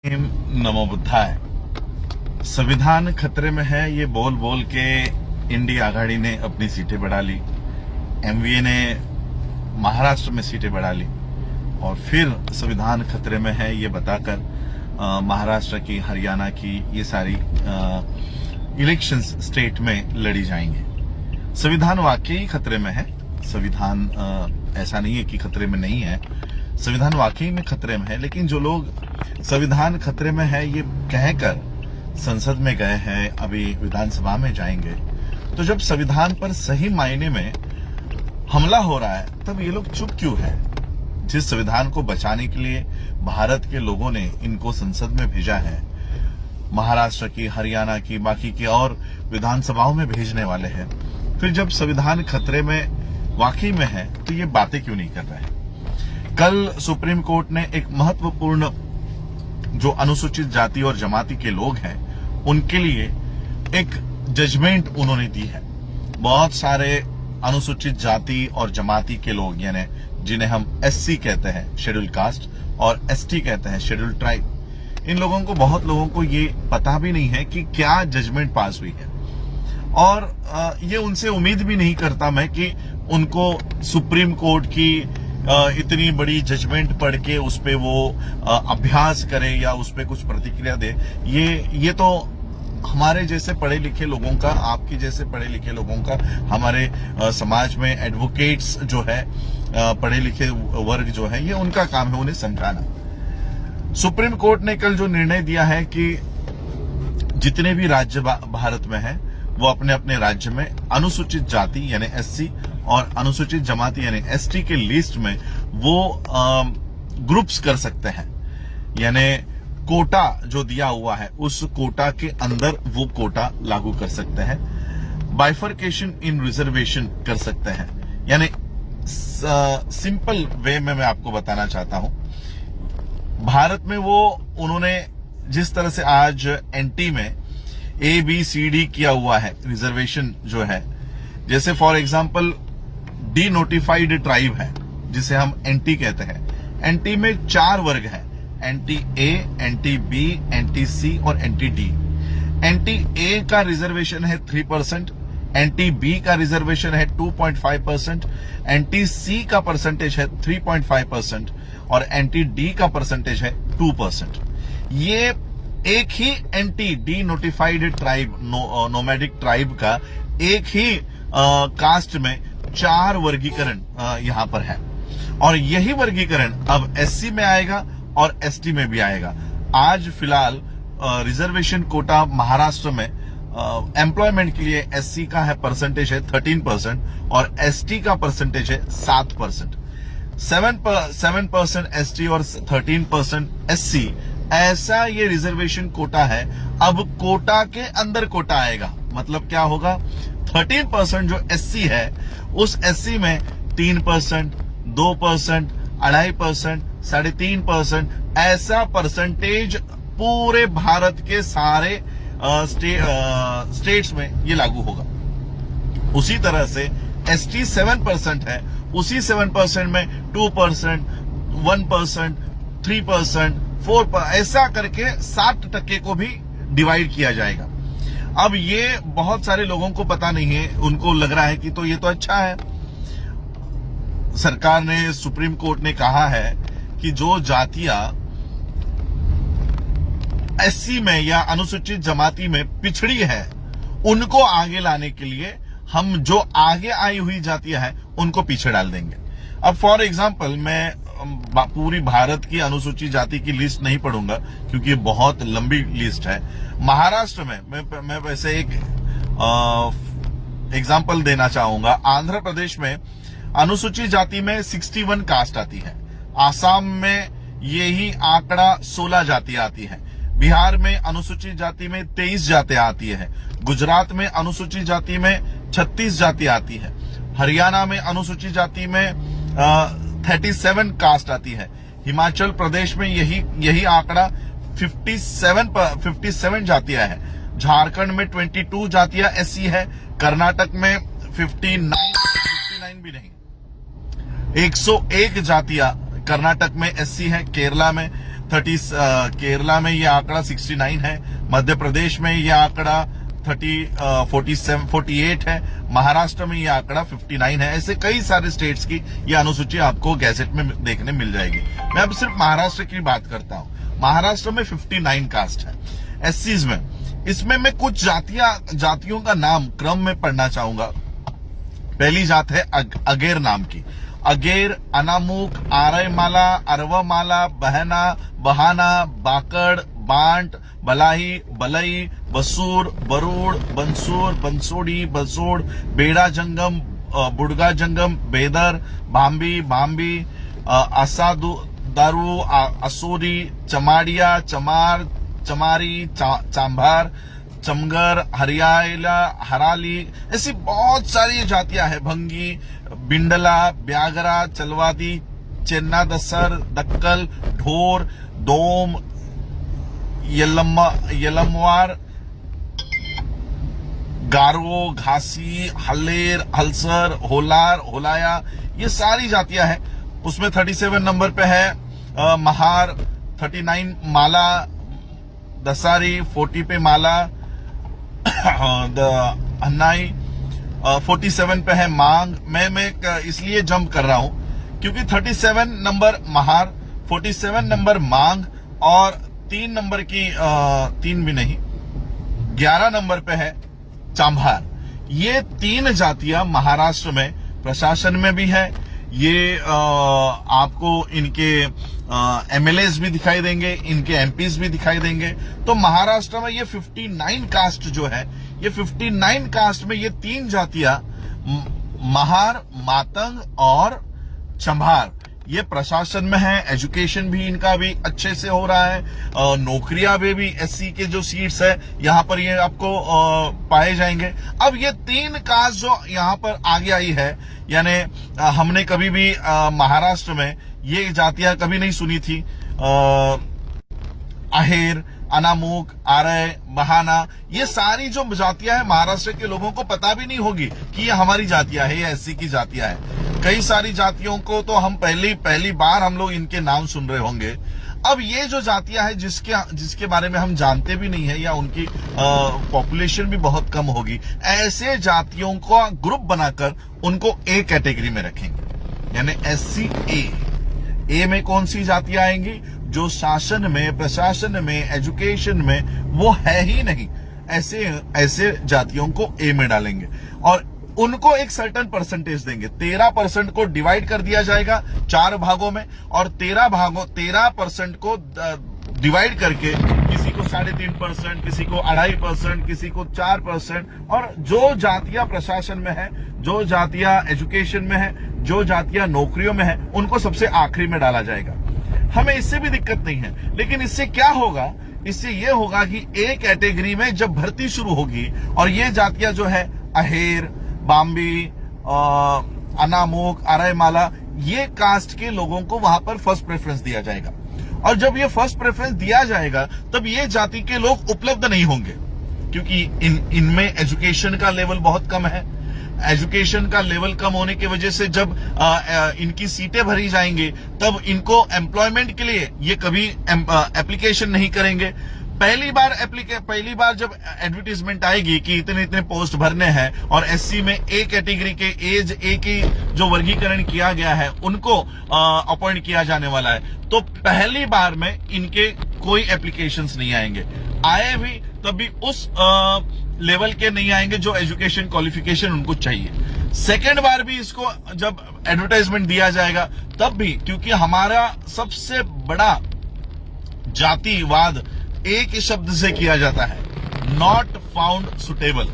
नमो बुद्धाय। संविधान खतरे में है, ये बोल बोल के इंडिया आघाड़ी ने अपनी सीटें बढ़ा ली, एमवीए ने महाराष्ट्र में सीटें बढ़ा ली और फिर संविधान खतरे में है ये बताकर महाराष्ट्र की, हरियाणा की ये सारी इलेक्शंस स्टेट में लड़ी जाएंगे। संविधान वाकई खतरे में है। संविधान ऐसा नहीं है कि खतरे में नहीं है, संविधान वाकई में खतरे में है। लेकिन जो लोग संविधान खतरे में है ये कहकर संसद में गए हैं, अभी विधानसभा में जाएंगे, तो जब संविधान पर सही मायने में हमला हो रहा है तब ये लोग चुप क्यों है? जिस संविधान को बचाने के लिए भारत के लोगों ने इनको संसद में भेजा है, महाराष्ट्र की, हरियाणा की, बाकी की और विधानसभाओं में भेजने वाले हैं, फिर जब संविधान खतरे में वाकई में है तो ये बातें क्यों नहीं कर रहे हैं? कल सुप्रीम कोर्ट ने एक महत्वपूर्ण जो अनुसूचित जाति और जमाती के लोग हैं उनके लिए एक जजमेंट उन्होंने दी है। बहुत सारे अनुसूचित जाति और जमाती के लोग, यानी जिन्हें हम एससी कहते हैं, शेड्यूल कास्ट, और एसटी कहते हैं, शेड्यूल ट्राइब, इन लोगों को, बहुत लोगों को ये पता भी नहीं है कि क्या जजमेंट पास हुई है। और ये उनसे उम्मीद भी नहीं करता मैं कि उनको सुप्रीम कोर्ट की इतनी बड़ी जजमेंट पढ़ के उस पे वो अभ्यास करे या उस पे कुछ प्रतिक्रिया दे। ये तो हमारे जैसे पढ़े लिखे लोगों का, आपके जैसे पढ़े लिखे लोगों का, हमारे समाज में एडवोकेट्स जो है, पढ़े लिखे वर्ग जो है, ये उनका काम है उन्हें समझाना। सुप्रीम कोर्ट ने कल जो निर्णय दिया है कि जितने भी राज्य भारत में है वो अपने अपने राज्य में अनुसूचित जाति यानी एससी और अनुसूचित जमाती यानी एसटी के लिस्ट में वो ग्रुप्स कर सकते हैं, यानी कोटा जो दिया हुआ है उस कोटा के अंदर वो कोटा लागू कर सकते हैं। बाइफर्केशन इन रिजर्वेशन कर सकते हैं। यानी सिंपल वे में मैं आपको बताना चाहता हूं, भारत में वो उन्होंने जिस तरह से आज एनटी में ABCD किया हुआ है रिजर्वेशन जो है, जैसे for example D notified tribe है जिसे हम एनटी कहते हैं। एनटी में 4 वर्ग हैं, एनटी ए, एनटी बी, एनटी सी और एनटी डी। एनटी ए का रिजर्वेशन है 3%, एनटी बी का रिजर्वेशन है 2.5%, एनटी सी का परसेंटेज है 3.5% और एनटी डी का परसेंटेज है 2%। ये एक ही anti denotified tribe, nomadic tribe का एक ही कास्ट में 4 वर्गीकरण यहां पर है और यही वर्गीकरण अब एससी में आएगा और एसटी में भी आएगा। आज फिलहाल रिजर्वेशन कोटा महाराष्ट्र में एम्प्लॉयमेंट के लिए एससी का है परसेंटेज है 13% और एसटी का परसेंटेज है 7%। 7% एसटी और 13% एससी, ऐसा ये रिजर्वेशन कोटा है। अब कोटा के अंदर कोटा आएगा, मतलब क्या होगा, 13% जो एससी है उस एससी में 3%, 2%, 2.5%, 3.5% ऐसा परसेंटेज पूरे भारत के सारे स्टेट्स में ये लागू होगा। उसी तरह से एसटी 7% है, उसी 7% में 2%, 1%, 3%, 4%, ऐसा करके 60% को भी डिवाइड किया जाएगा। अब ये बहुत सारे लोगों को पता नहीं है, उनको लग रहा है कि तो ये तो अच्छा है। सरकार ने, सुप्रीम कोर्ट ने कहा है कि जो जातियां एससी में या अनुसूचित जमाती में पिछड़ी है उनको आगे लाने के लिए हम जो आगे आई हुई जातियां हैं उनको पीछे डाल देंगे। अब फॉर एग्जांपल मैं पूरी भारत की अनुसूचित जाति की लिस्ट नहीं पढ़ूंगा क्योंकि ये बहुत लंबी लिस्ट है। महाराष्ट्र में मैं वैसे एक एग्जांपल देना चाहूंगा। आंध्र प्रदेश में अनुसूचित जाति में 61 कास्ट आती है, आसाम में यही आंकड़ा 16 जातियां आती है, बिहार में अनुसूचित जाति में 23 जातियां आती है, गुजरात में अनुसूचित जाति में 36 जातियां आती है, हरियाणा में अनुसूचित जाति में 37 कास्ट आती है, हिमाचल प्रदेश में यही आंकड़ा 57 जातियां है, झारखंड में 22 जातियां एससी है, कर्नाटक में 59 भी नहीं, 101 जातियां कर्नाटक में एससी है, केरला में केरला में ये आंकड़ा 69 है, मध्य प्रदेश में ये आंकड़ा 48 है, महाराष्ट्र में ये आंकड़ा 59 है। ऐसे कई सारे स्टेट्स की ये अनुसूची आपको गैजेट में देखने मिल जाएगी। मैं अब सिर्फ महाराष्ट्र की बात करता हूं। महाराष्ट्र में 59 कास्ट है एससीज में। इसमें मैं कुछ जातियों का नाम क्रम में पढ़ना चाहूंगा। पहली जात है अगेर नाम की। अगेर, अनामुक, आरयमाला, अरवमाला, बहना, बहाना, बाकड़, बांट, बलाही, बलई, बसूर, बरूड, बंसूर, बंसोड़ी, बसोड़, बेड़ा जंगम, बुड़गा जंगम, बेदर, भांबी, भांबी, असादु, दारू, असोरी, चमाड़िया, चमार, चमारी, चांभार, चमगर, हरियाला, हराली, ऐसी बहुत सारी जातियां हैं। भंगी, बिंडला, ब्यागरा, चलवादी, चेन्ना दसर, दक्कल, ढोर, दोम, यलमवार, गारो, घासी, हल्लेर, हलसर, होलार, होलाया, ये सारी जातियां हैं। उसमें 37 नंबर पे है महार, 39 माला, दसारी, 40 पे माला, अन्नाई, 47 पे है मांग। मैं इसलिए जंप कर रहा हूं क्योंकि 37 नंबर महार, 47 नंबर मांग और 3 नंबर की 3 भी नहीं, 11 नंबर पे है चांभार। ये 3 जातियां महाराष्ट्र में प्रशासन में भी है। ये आपको इनके एमएलएस भी दिखाई देंगे, इनके एमपीज भी दिखाई देंगे। तो महाराष्ट्र में ये 59 कास्ट जो है, ये 59 कास्ट में ये 3 जातियां महार, मातंग और चंभार, ये प्रशासन में है। एजुकेशन भी इनका भी अच्छे से हो रहा है। नौकरियां भी एससी के जो सीट्स है यहाँ पर ये आपको पाए जाएंगे। अब ये 3 कास्ट जो यहाँ पर आगे आई है, यानी हमने कभी भी महाराष्ट्र में ये जातियां कभी नहीं सुनी थी। आहेर, अनामुक, आरय, बहाना, ये सारी जो जातियां हैं महाराष्ट्र के लोगों को पता भी नहीं होगी कि ये हमारी जातियां है, ये एससी की जातियां है। कई सारी जातियों को तो हम पहली बार हम लोग इनके नाम सुन रहे होंगे। अब ये जो जातियां हैं जिसके बारे में हम जानते भी नहीं है या उनकी पॉपुलेशन भी बहुत कम होगी, ऐसे जातियों का ग्रुप बनाकर उनको ए कैटेगरी में रखेंगे, यानी एससी ए में कौन सी जातियां आएंगी? जो शासन में, प्रशासन में, एजुकेशन में वो है ही नहीं, ऐसे जातियों को ए में डालेंगे और उनको एक सर्टेन परसेंटेज देंगे। 13% को डिवाइड कर दिया जाएगा 4 भागों में और 13% को डिवाइड करके किसी को 3.5%, किसी को 2.5%, किसी को 4%, और जो जातियां प्रशासन में है, जो जातियां एजुकेशन में है, जो जातियां नौकरियों में है, उनको सबसे आखिरी में डाला जाएगा। हमें इससे भी दिक्कत नहीं है, लेकिन इससे क्या होगा? इससे ये होगा कि ए कैटेगरी में जब भर्ती शुरू होगी और ये जातियां जो है अहेर, बाम्बी, अनामुक, आरयमाला, ये कास्ट के लोगों को वहां पर फर्स्ट प्रेफरेंस दिया जाएगा। और जब ये फर्स्ट प्रेफरेंस दिया जाएगा तब ये जाति के लोग उपलब्ध नहीं होंगे, क्योंकि इनमें एजुकेशन का लेवल बहुत कम है। एजुकेशन का लेवल कम होने की वजह से जब इनकी सीटें भरी जाएंगी तब इनको एम्प्लॉयमेंट के लिए ये कभी एप्लीकेशन नहीं करेंगे। पहली बार जब एडवर्टीजमेंट आएगी कि इतने पोस्ट भरने हैं और एससी में ए कैटेगरी के एज ए की जो वर्गीकरण किया गया है उनको अपॉइंट किया जाने वाला है, तो पहली बार में इनके कोई एप्लीकेशंस नहीं आएंगे। आए भी तब भी उस लेवल के नहीं आएंगे जो एजुकेशन क्वालिफिकेशन उनको चाहिए। सेकेंड बार भी इसको जब एडवर्टाइजमेंट दिया जाएगा तब भी, क्योंकि हमारा सबसे बड़ा जातिवाद एक ही शब्द से किया जाता है, नॉट फाउंड सुटेबल।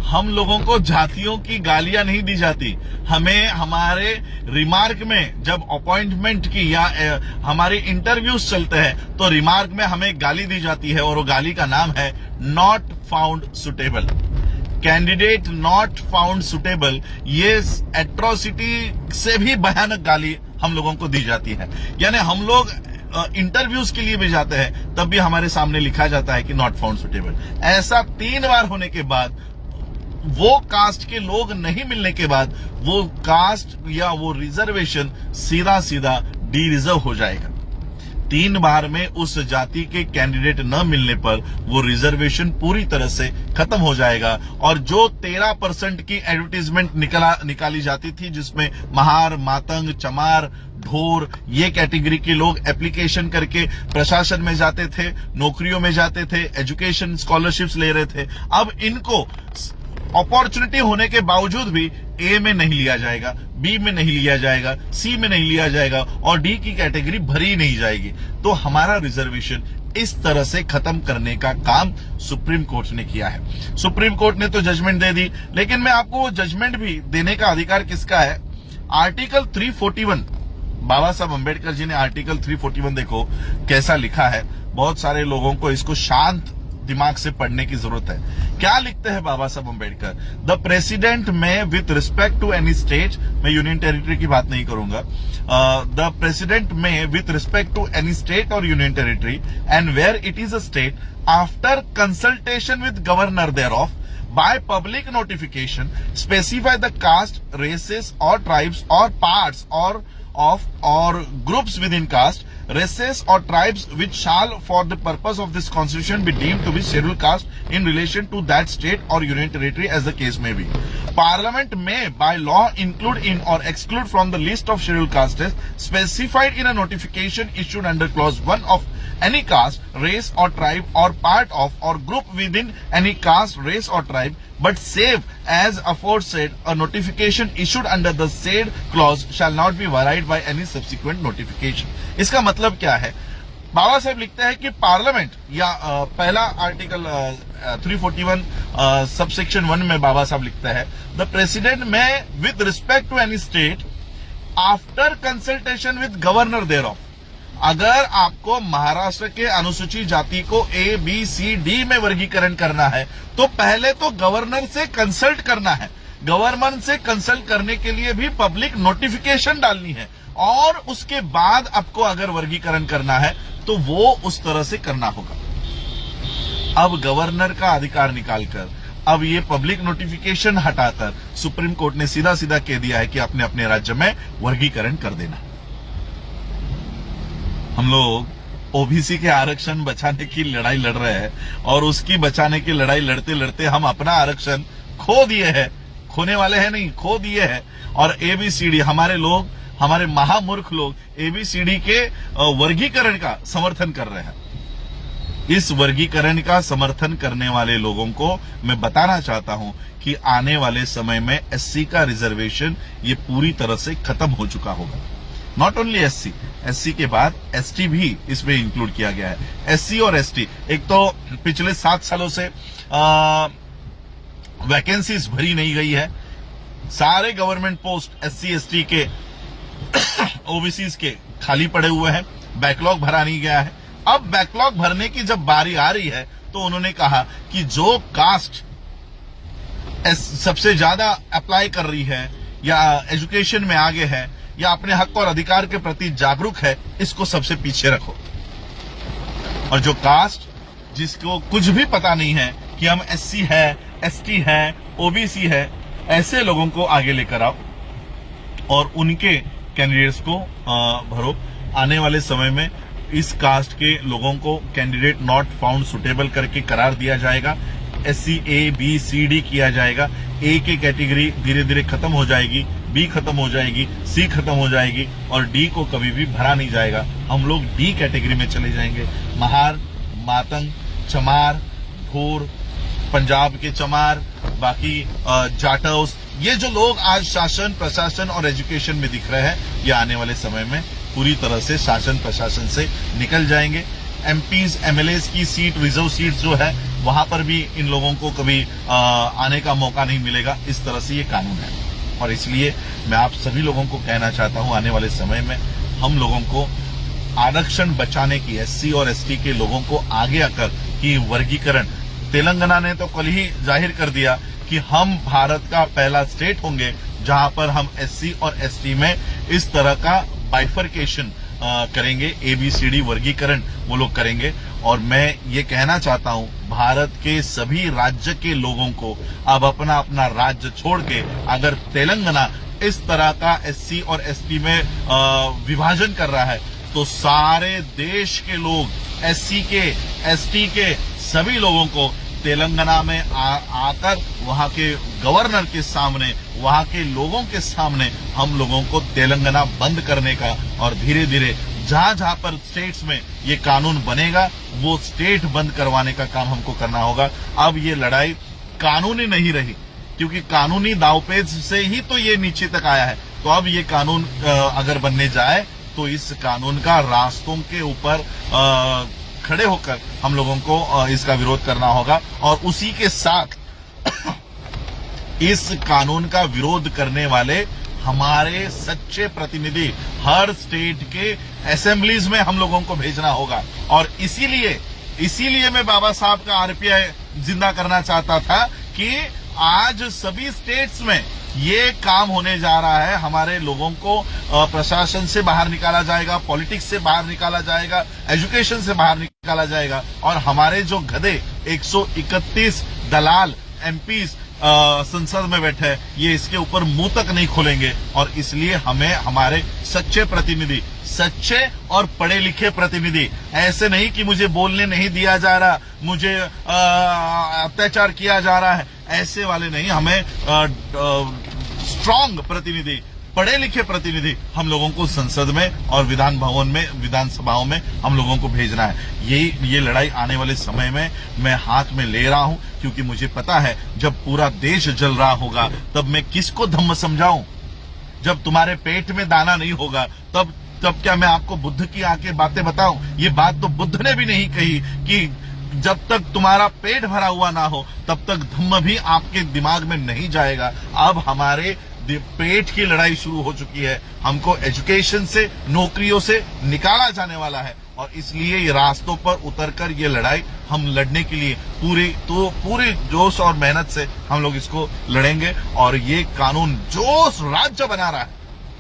हम लोगों को जातियों की गालियां नहीं दी जाती, हमें हमारे रिमार्क में जब अपॉइंटमेंट की या हमारे इंटरव्यूज चलते हैं तो रिमार्क में हमें गाली दी जाती है और वो गाली का नाम है not found suitable. Candidate not found suitable, ये एट्रोसिटी से भी भयानक गाली हम लोगों को दी जाती है। यानी हम लोग इंटरव्यूज के लिए भी जाते हैं तब भी हमारे सामने लिखा जाता है कि नॉट फाउंड सुटेबल। ऐसा 3 बार होने के बाद, वो कास्ट के लोग नहीं मिलने के बाद, वो कास्ट या वो रिजर्वेशन सीधा डी रिजर्व हो जाएगा। 3 बार में उस जाति के कैंडिडेट न मिलने पर वो रिजर्वेशन पूरी तरह से खत्म हो जाएगा। और जो 13% की एडवर्टीजमेंट निकाली जाती थी, जिसमें महार, मातंग, चमार, ढोर, ये कैटेगरी के लोग एप्लीकेशन करके प्रशासन में जाते थे, नौकरियों में जाते थे, एजुकेशन स्कॉलरशिप्स ले रहे थे, अब इनको अपॉर्चुनिटी होने के बावजूद भी ए में नहीं लिया जाएगा, बी में नहीं लिया जाएगा, सी में नहीं लिया जाएगा और डी की कैटेगरी भरी नहीं जाएगी। तो हमारा रिजर्वेशन इस तरह से खत्म करने का काम सुप्रीम कोर्ट ने किया है। सुप्रीम कोर्ट ने तो जजमेंट दे दी, लेकिन मैं आपको वो जजमेंट भी देने का अधिकार किसका है? आर्टिकल 341, बाबा साहब अंबेडकर जी ने आर्टिकल 341 देखो कैसा लिखा है। बहुत सारे लोगों को इसको शांत दिमाग से पढ़ने की जरूरत है। क्या लिखते हैं Baba Saheb Ambedkar? The president may with respect to any state, मैं यूनियन टेरिटरी की बात नहीं करूंगा, the president may with respect to any state और union territory and where it is a state, after consultation with governor thereof, by public notification, specify the caste, races or tribes or parts or groups within caste, races or tribes which shall for the purpose of this constitution be deemed to be scheduled caste in relation to that state or union territory as the case may be. Parliament may by law include in or exclude from the list of scheduled castes specified in a notification issued under clause 1 of any caste, race or tribe or part of or group within any caste, race or tribe, but save as aforesaid a notification issued under the said clause shall not be varied by any subsequent notification. इसका मतलब क्या है? बाबा साहब लिखते हैं कि parliament या पहला article 341 subsection 1 में बाबा साहब लिखते हैं the president may with respect to any state after consultation with governor thereof, अगर आपको महाराष्ट्र के अनुसूचित जाति को ए, बी, सी, डी में वर्गीकरण करना है तो पहले तो गवर्नर से कंसल्ट करना है। गवर्नर से कंसल्ट करने के लिए भी पब्लिक नोटिफिकेशन डालनी है और उसके बाद आपको अगर वर्गीकरण करना है तो वो उस तरह से करना होगा। अब गवर्नर का अधिकार निकालकर अब ये पब्लिक नोटिफिकेशन हटाकर सुप्रीम कोर्ट ने सीधा सीधा कह दिया है कि अपने अपने राज्य में वर्गीकरण कर देना। हम लोग ओबीसी के आरक्षण बचाने की लड़ाई लड़ रहे हैं और उसकी बचाने की लड़ाई लड़ते लड़ते हम अपना आरक्षण खो दिए हैं, खोने वाले हैं नहीं, खो दिए हैं। और एबीसीडी हमारे लोग, हमारे महामूर्ख लोग एबीसीडी के वर्गीकरण का समर्थन कर रहे हैं। इस वर्गीकरण का समर्थन करने वाले लोगों को मैं बताना चाहता हूं कि आने वाले समय में एससी का रिजर्वेशन ये पूरी तरह से खत्म हो चुका होगा। नॉट ओनली एससी के बाद एसटी भी इसमें इंक्लूड किया गया है। एससी और एसटी, एक तो पिछले 7 सालों से वैकेंसीज भरी नहीं गई है, सारे गवर्नमेंट पोस्ट एससी एसटी के ओबीसी के खाली पड़े हुए हैं, बैकलॉग भरा नहीं गया है। अब बैकलॉग भरने की जब बारी आ रही है तो उन्होंने कहा कि जो कास्ट सबसे ज्यादा अप्लाई कर रही है या एजुकेशन में आगे है या अपने हक और अधिकार के प्रति जागरूक है, इसको सबसे पीछे रखो। और जो कास्ट जिसको कुछ भी पता नहीं है कि हम एससी है, एसटी है, ओबीसी है, ऐसे लोगों को आगे लेकर आओ और उनके कैंडिडेट्स को भरो। आने वाले समय में इस कास्ट के लोगों को कैंडिडेट नॉट फाउंड सुटेबल करके करार दिया जाएगा। एससी ए, बी, सी, डी किया जाएगा। ए की कैटेगरी धीरे धीरे खत्म हो जाएगी, बी खत्म हो जाएगी, सी खत्म हो जाएगी और डी को कभी भी भरा नहीं जाएगा। हम लोग डी कैटेगरी में चले जाएंगे। महार, मातंग, चमार, ढोर, पंजाब के चमार, बाकी जाटव्स, ये जो लोग आज शासन, प्रशासन और एजुकेशन में दिख रहे हैं, ये आने वाले समय में पूरी तरह से शासन प्रशासन से निकल जाएंगे। एमपीज, एमएलएस की सीट, रिजर्व सीट जो है, वहां पर भी इन लोगों को कभी आने का मौका नहीं मिलेगा। इस तरह से ये कानून है और इसलिए मैं आप सभी लोगों को कहना चाहता हूं, आने वाले समय में हम लोगों को आरक्षण बचाने की, एससी और एसटी के लोगों को आगे आकर कि वर्गीकरण, तेलंगाना ने तो कल ही जाहिर कर दिया कि हम भारत का पहला स्टेट होंगे जहां पर हम एससी और एसटी में इस तरह का बाइफरकेशन करेंगे, एबीसीडी वर्गीकरण वो लोग करेंगे। और मैं ये कहना चाहता हूं भारत के सभी राज्य के लोगों को अब अपना अपना राज्य छोड़ के अगर तेलंगाना इस तरह का एससी और एसटी में विभाजन कर रहा है तो सारे देश के लोग एससी के एसटी के सभी लोगों को तेलंगाना में आकर वहां के गवर्नर के सामने, वहां के लोगों के सामने हम लोगों को तेलंगाना बंद करने का और धीरे धीरे जहां जहां पर स्टेट्स में ये कानून बनेगा वो स्टेट बंद करवाने का काम हमको करना होगा। अब ये लड़ाई कानूनी नहीं रही, क्योंकि कानूनी दावपेच से ही तो ये नीचे तक आया है। तो अब ये कानून अगर बनने जाए तो इस कानून का रास्तों के ऊपर खड़े होकर हम लोगों को इसका विरोध करना होगा और उसी के साथ इस कानून का विरोध करने वाले हमारे सच्चे प्रतिनिधि हर स्टेट के असेंबलीज में हम लोगों को भेजना होगा। और इसीलिए मैं बाबा साहब का आरपीआई जिंदा करना चाहता था कि आज सभी स्टेट्स में ये काम होने जा रहा है। हमारे लोगों को प्रशासन से बाहर निकाला जाएगा, पॉलिटिक्स से बाहर निकाला जाएगा, एजुकेशन से बाहर निकाला जाएगा और हमारे जो गधे 131 दलाल एमपीज संसद में बैठे हैं ये इसके ऊपर मुंह तक नहीं खोलेंगे। और इसलिए हमें हमारे सच्चे प्रतिनिधि, सच्चे और पढ़े लिखे प्रतिनिधि, ऐसे नहीं कि मुझे बोलने नहीं दिया जा रहा, मुझे अत्याचार किया जा रहा है, ऐसे वाले नहीं, हमें स्ट्रांग प्रतिनिधि, पढ़े लिखे प्रतिनिधि हम लोगों को संसद में और विधान भवन में, विधानसभाओं में हम लोगों को भेजना है। ये लड़ाई आने वाले समय में मैं हाथ में ले रहा हूं, क्योंकि मुझे पता है जब पूरा देश जल रहा होगा तब मैं किसको धम्म समझाऊं। जब तुम्हारे पेट में दाना नहीं होगा तब क्या मैं आपको बुद्ध की आके बातें बताऊं? ये बात तो बुद्ध ने भी नहीं कही कि जब तक तुम्हारा पेट भरा हुआ ना हो तब तक धम्म भी आपके दिमाग में नहीं जाएगा। अब हमारे पेट की लड़ाई शुरू हो चुकी है, हमको एजुकेशन से, नौकरियों से निकाला जाने वाला है और इसलिए ये रास्तों पर उतरकर ये लड़ाई हम लड़ने के लिए पूरे जोश और मेहनत से हम लोग इसको लड़ेंगे। और ये कानून जो राज्य बना रहा है,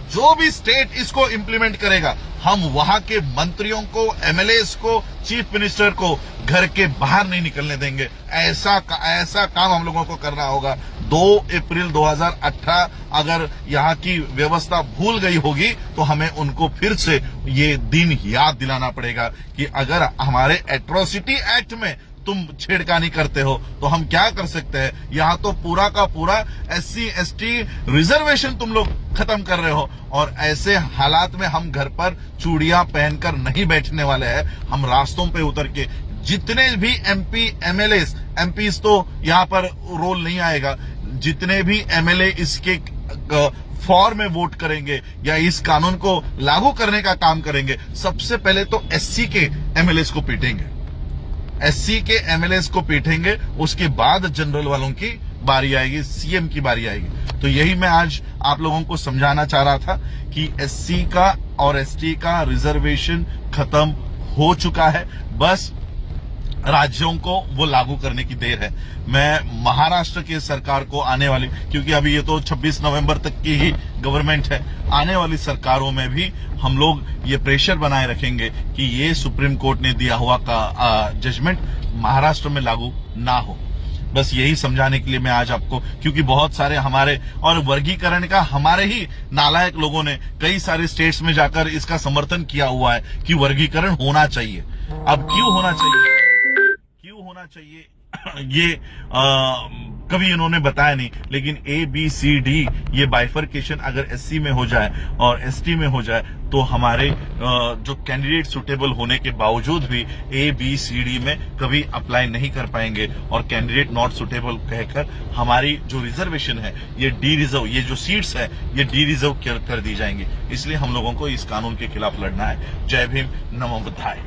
जो भी स्टेट इसको इम्प्लीमेंट करेगा, हम वहां के मंत्रियों को, एमएलएस को, चीफ मिनिस्टर को घर के बाहर नहीं निकलने देंगे। ऐसा काम हम लोगों को करना होगा। 2 अप्रैल 2018 अगर यहाँ की व्यवस्था भूल गई होगी तो हमें उनको फिर से ये दिन याद दिलाना पड़ेगा कि अगर हमारे एट्रोसिटी एक्ट में तुम छेड़खानी करते हो तो हम क्या कर सकते हैं। यहाँ तो पूरा का पूरा एससी एसटी रिजर्वेशन तुम लोग खत्म कर रहे हो और ऐसे हालात में हम घर पर चूड़ियां पहनकर नहीं बैठने वाले हैं। हम रास्तों पे उतर के जितने भी एमपी एमएलएस, एमपीज तो यहाँ पर रोल नहीं आएगा, जितने भी एमएलए इसके फॉर में वोट करेंगे या इस कानून को लागू करने का काम करेंगे, सबसे पहले तो एससी के एमएलएस को पीटेंगे, एससी के एमएलएस को पीटेंगे, उसके बाद जनरल वालों की बारी आएगी, सीएम की बारी आएगी। तो यही मैं आज आप लोगों को समझाना चाह रहा था कि एससी का और एसटी का रिजर्वेशन खत्म हो चुका है, बस राज्यों को वो लागू करने की देर है। मैं महाराष्ट्र की सरकार को आने वाली, क्योंकि अभी ये तो 26 नवंबर तक की ही गवर्नमेंट है, आने वाली सरकारों में भी हम लोग ये प्रेशर बनाए रखेंगे कि ये सुप्रीम कोर्ट ने दिया हुआ का जजमेंट महाराष्ट्र में लागू ना हो। बस यही समझाने के लिए मैं आज आपको, क्योंकि बहुत सारे हमारे और वर्गीकरण का हमारे ही नालायक लोगों ने कई सारे स्टेट्स में जाकर इसका समर्थन किया हुआ है कि वर्गीकरण होना चाहिए। अब क्यों होना चाहिए ये कभी इन्होंने बताया नहीं, लेकिन ABCD ये बाइफर्केशन अगर एससी में हो जाए और एसटी में हो जाए तो हमारे जो कैंडिडेट सुटेबल होने के बावजूद भी ABCD में कभी अप्लाई नहीं कर पाएंगे और कैंडिडेट नॉट सुटेबल कहकर हमारी जो रिजर्वेशन है, ये डी रिजर्व, ये जो सीट्स है ये डी रिजर्व कर दी जाएंगी। इसलिए हम लोगों को इस कानून के खिलाफ लड़ना है। जय भीम, नमो बुद्धाय।